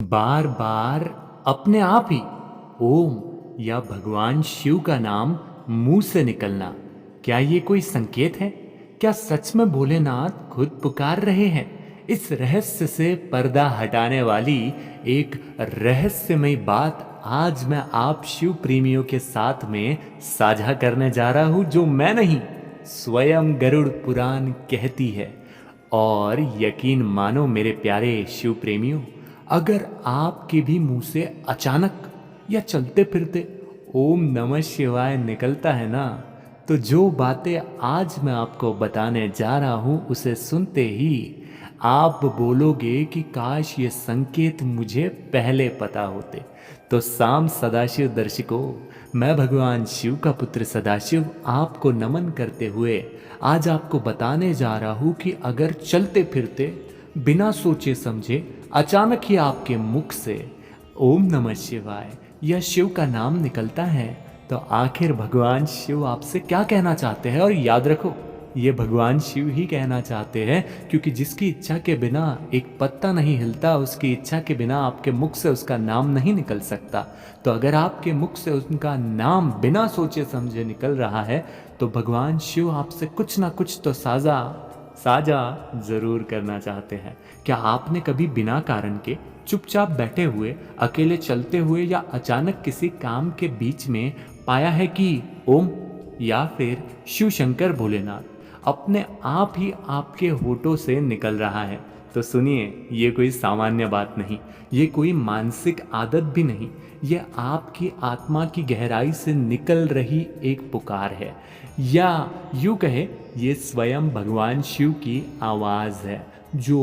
बार बार अपने आप ही ओम या भगवान शिव का नाम मुंह से निकलना, क्या ये कोई संकेत है? क्या सच में भोलेनाथ खुद पुकार रहे हैं? इस रहस्य से पर्दा हटाने वाली एक रहस्यमयी बात आज मैं आप शिव प्रेमियों के साथ में साझा करने जा रहा हूं, जो मैं नहीं, स्वयं गरुड़ पुराण कहती है। और यकीन मानो मेरे प्यारे शिव प्रेमियों, अगर आपके भी मुंह से अचानक या चलते फिरते ओम नमः शिवाय निकलता है ना, तो जो बातें आज मैं आपको बताने जा रहा हूं उसे सुनते ही आप बोलोगे कि काश ये संकेत मुझे पहले पता होते। तो साम सदाशिव दर्शकों, मैं भगवान शिव का पुत्र सदाशिव आपको नमन करते हुए आज आपको बताने जा रहा हूं कि अगर चलते फिरते बिना सोचे समझे अचानक ही आपके मुख से ओम नमः शिवाय या शिव का नाम निकलता है, तो आखिर भगवान शिव आपसे क्या कहना चाहते हैं? और याद रखो, ये भगवान शिव ही कहना चाहते हैं, क्योंकि जिसकी इच्छा के बिना एक पत्ता नहीं हिलता, उसकी इच्छा के बिना आपके मुख से उसका नाम नहीं निकल सकता। तो अगर आपके मुख से उनका नाम बिना सोचे समझे निकल रहा है, तो भगवान शिव आपसे कुछ ना कुछ तो साझा साझा जरूर करना चाहते हैं। क्या आपने कभी बिना कारण के चुपचाप बैठे हुए, अकेले चलते हुए या अचानक किसी काम के बीच में पाया है कि ओम या फिर शिव शंकर भोलेनाथ अपने आप ही आपके होठों से निकल रहा है? तो सुनिए, ये कोई सामान्य बात नहीं, ये कोई मानसिक आदत भी नहीं, ये आपकी आत्मा की गहराई से निकल रही एक पुकार है, या यूं कहे ये स्वयं भगवान शिव की आवाज है जो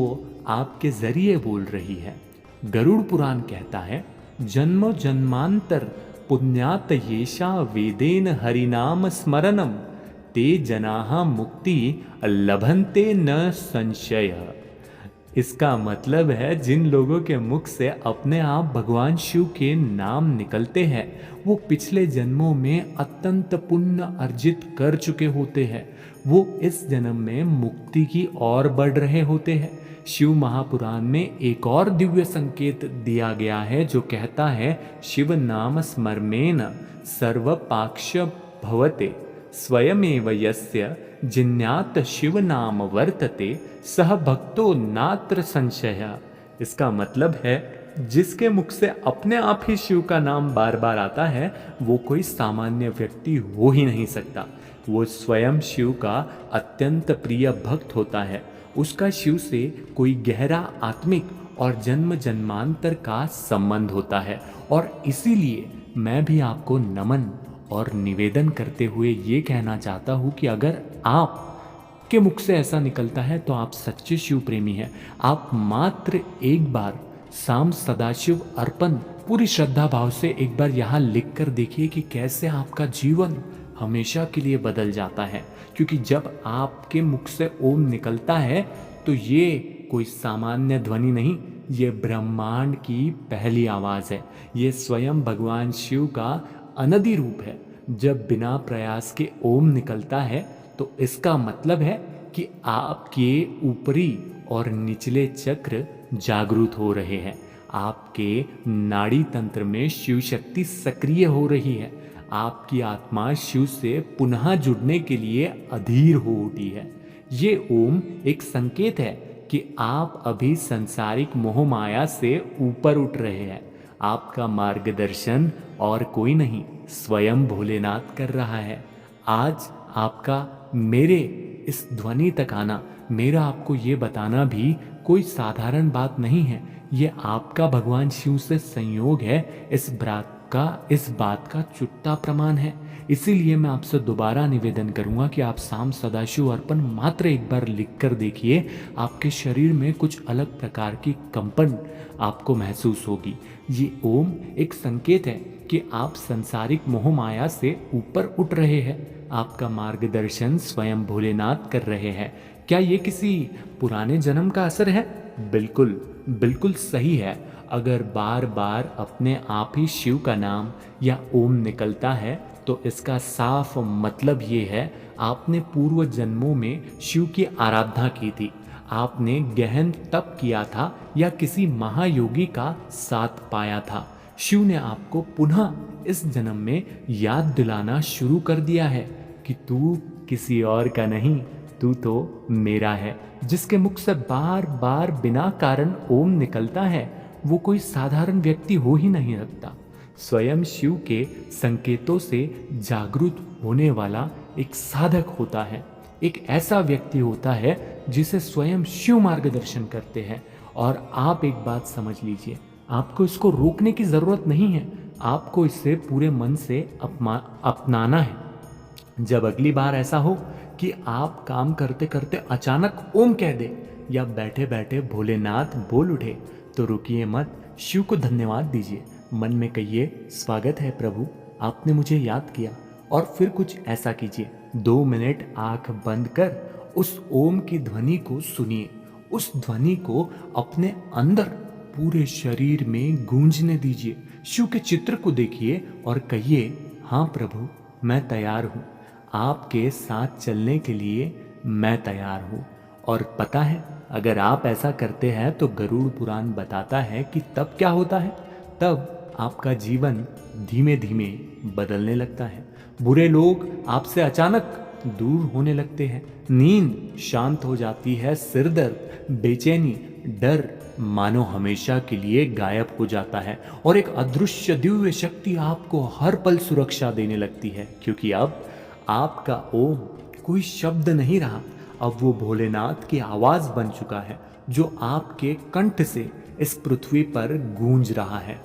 आपके जरिए बोल रही है। गरुड़ पुराण कहता है, जन्म जन्मांतर पुण्यात येषा वेदेन हरिनाम स्मरणम ते जनाः मुक्ति लभन्ते न संशय। इसका मतलब है, जिन लोगों के मुख से अपने आप भगवान शिव के नाम निकलते हैं, वो पिछले जन्मों में अत्यंत पुण्य अर्जित कर चुके होते हैं। वो इस जन्म में मुक्ति की ओर बढ़ रहे होते हैं। शिव महापुराण में एक और दिव्य संकेत दिया गया है जो कहता है, शिव नाम स्मरमेन सर्वपाक्ष भवते स्वयमेव यस्य जिन्यात शिव नाम वर्तते सह भक्तो नात्र संशय। इसका मतलब है, जिसके मुख से अपने आप ही शिव का नाम बार बार आता है, वो कोई सामान्य व्यक्ति हो ही नहीं सकता। वो स्वयं शिव का अत्यंत प्रिय भक्त होता है। उसका शिव से कोई गहरा आत्मिक और जन्म जन्मांतर का संबंध होता है। और इसीलिए मैं भी आपको नमन और निवेदन करते हुए ये कहना चाहता हूँ कि अगर आप के मुख से ऐसा निकलता है तो आप सच्चे शिव प्रेमी हैं। आप मात्र एक बार साम सदाशिव अर्पण पूरी श्रद्धा भाव से एक बार यहाँ लिख कर देखिए कि कैसे आपका जीवन हमेशा के लिए बदल जाता है। क्योंकि जब आपके मुख से ओम निकलता है तो ये कोई सामान्य ध्वनि नहीं, ये ब्रह्मांड की पहली आवाज़ है। ये स्वयं भगवान शिव का अनदि रूप है। जब बिना प्रयास के ओम निकलता है तो इसका मतलब है कि आपके ऊपरी और निचले चक्र जागृत हो रहे हैं। आपके नाड़ी तंत्र में शिव शक्ति सक्रिय हो रही है। आपकी आत्मा शिव से पुनः जुड़ने के लिए अधीर हो उठी है। ये ओम एक संकेत है कि आप अभी सांसारिक मोह माया से ऊपर उठ रहे हैं। आपका मार्गदर्शन और कोई नहीं, स्वयं भोलेनाथ कर रहा है। आज आपका मेरे इस ध्वनि तक आना, मेरा आपको ये बताना भी कोई साधारण बात नहीं है। ये आपका भगवान शिव से संयोग है, इस बात का चुट्टा प्रमाण है। इसीलिए मैं आपसे दोबारा निवेदन करूंगा कि आप साम सदाशिव अर्पण मात्र एक बार लिख कर देखिए। आपके शरीर में कुछ अलग प्रकार की कंपन आपको महसूस होगी। ये ओम एक संकेत है कि आप संसारिक मोह माया से ऊपर उठ रहे हैं। आपका मार्गदर्शन स्वयं भोलेनाथ कर रहे हैं। क्या ये किसी पुराने जन्म का असर है? बिल्कुल बिल्कुल सही है। अगर बार बार अपने आप ही शिव का नाम या ओम निकलता है तो इसका साफ मतलब ये है, आपने पूर्व जन्मों में शिव की आराधना की थी। आपने गहन तप किया था या किसी महायोगी का साथ पाया था। शिव ने आपको पुनः इस जन्म में याद दिलाना शुरू कर दिया है कि तू किसी और का नहीं, तू तो मेरा है। जिसके मुख से बार बार बिना कारण ओम निकलता है वो कोई साधारण व्यक्ति हो ही नहीं सकता। स्वयं शिव के संकेतों से जागरूक होने वाला एक साधक होता है, एक ऐसा व्यक्ति होता है जिसे स्वयं शिव मार्गदर्शन करते हैं। और आप एक बात समझ लीजिए, आपको इसको रोकने की जरूरत नहीं है, आपको इसे पूरे मन से अपनाना है। जब अगली बार ऐसा हो कि आप काम करते करते अचानक ओम कह दे या बैठे बैठे भोलेनाथ बोल उठे, तो रुकिए मत, शिव को धन्यवाद दीजिए। मन में कहिए, स्वागत है प्रभु, आपने मुझे याद किया। और फिर कुछ ऐसा कीजिए, 2 मिनट आंख बंद कर उस ओम की ध्वनि को सुनिए। उस ध्वनि को अपने अंदर पूरे शरीर में गूंजने दीजिए। शिव के चित्र को देखिए और कहिए, हाँ प्रभु, मैं तैयार हूँ, आपके साथ चलने के लिए मैं तैयार हूँ। और पता है, अगर आप ऐसा करते हैं तो गरुड़ पुराण बताता है कि तब क्या होता है, तब आपका जीवन धीमे धीमे बदलने लगता है। बुरे लोग आपसे अचानक दूर होने लगते हैं, नींद शांत हो जाती है, सिरदर्द, बेचैनी, डर मानो हमेशा के लिए गायब हो जाता है और एक अदृश्य दिव्य शक्ति आपको हर पल सुरक्षा देने लगती है। क्योंकि अब आपका ओम कोई शब्द नहीं रहा, अब वो भोलेनाथ की आवाज बन चुका है जो आपके कंठ से इस पृथ्वी पर गूंज रहा है।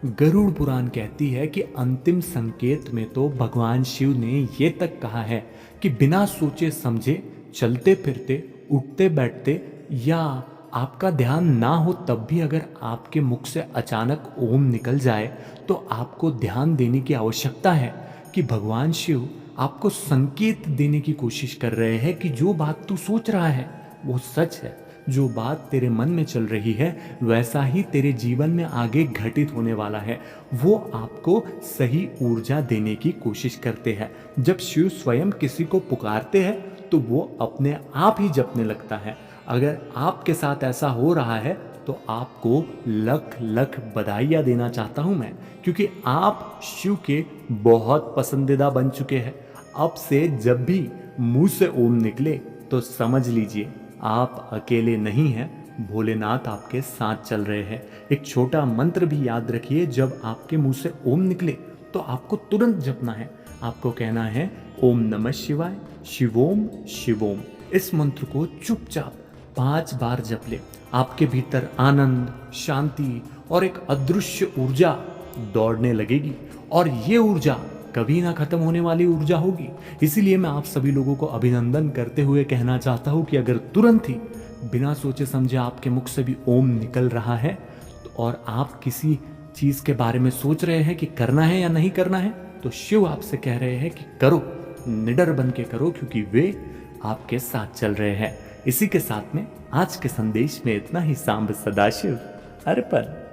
गरुड़ पुराण कहती है कि अंतिम संकेत में तो भगवान शिव ने ये तक कहा है कि बिना सोचे समझे चलते फिरते, उठते बैठते या आपका ध्यान ना हो तब भी अगर आपके मुख से अचानक ओम निकल जाए तो आपको ध्यान देने की आवश्यकता है कि भगवान शिव आपको संकेत देने की कोशिश कर रहे हैं कि जो बात तू सोच रहा है वो सच है, जो बात तेरे मन में चल रही है वैसा ही तेरे जीवन में आगे घटित होने वाला है। वो आपको सही ऊर्जा देने की कोशिश करते हैं। जब शिव स्वयं किसी को पुकारते हैं तो वो अपने आप ही जपने लगता है। अगर आपके साथ ऐसा हो रहा है तो आपको लख लख बधाइयाँ देना चाहता हूँ मैं, क्योंकि आप शिव के बहुत पसंदीदा बन चुके हैं। अब से जब भी मुंह से ओम निकले तो समझ लीजिए आप अकेले नहीं हैं, भोलेनाथ आपके साथ चल रहे हैं। एक छोटा मंत्र भी याद रखिए, जब आपके मुंह से ओम निकले तो आपको तुरंत जपना है। आपको कहना है, ओम नमः शिवाय, शिवोम शिवोम। इस मंत्र को चुपचाप 5 बार जप ले। आपके भीतर आनंद, शांति और एक अदृश्य ऊर्जा दौड़ने लगेगी और ये ऊर्जा कभी ना खत्म होने वाली ऊर्जा होगी। इसीलिए मैं आप सभी लोगों को अभिनंदन करते हुए कहना चाहता हूँ कि अगर तुरंत ही बिना सोचे समझे आपके मुख से भी ओम निकल रहा है और आप किसी चीज के बारे में सोच रहे हैं कि करना है या नहीं करना है, तो शिव आपसे कह रहे हैं कि करो, निडर बन के करो, क्योंकि वे आपके साथ चल रहे हैं। इसी के साथ में आज के संदेश में इतना ही। सांब सदाशिव अर्पण।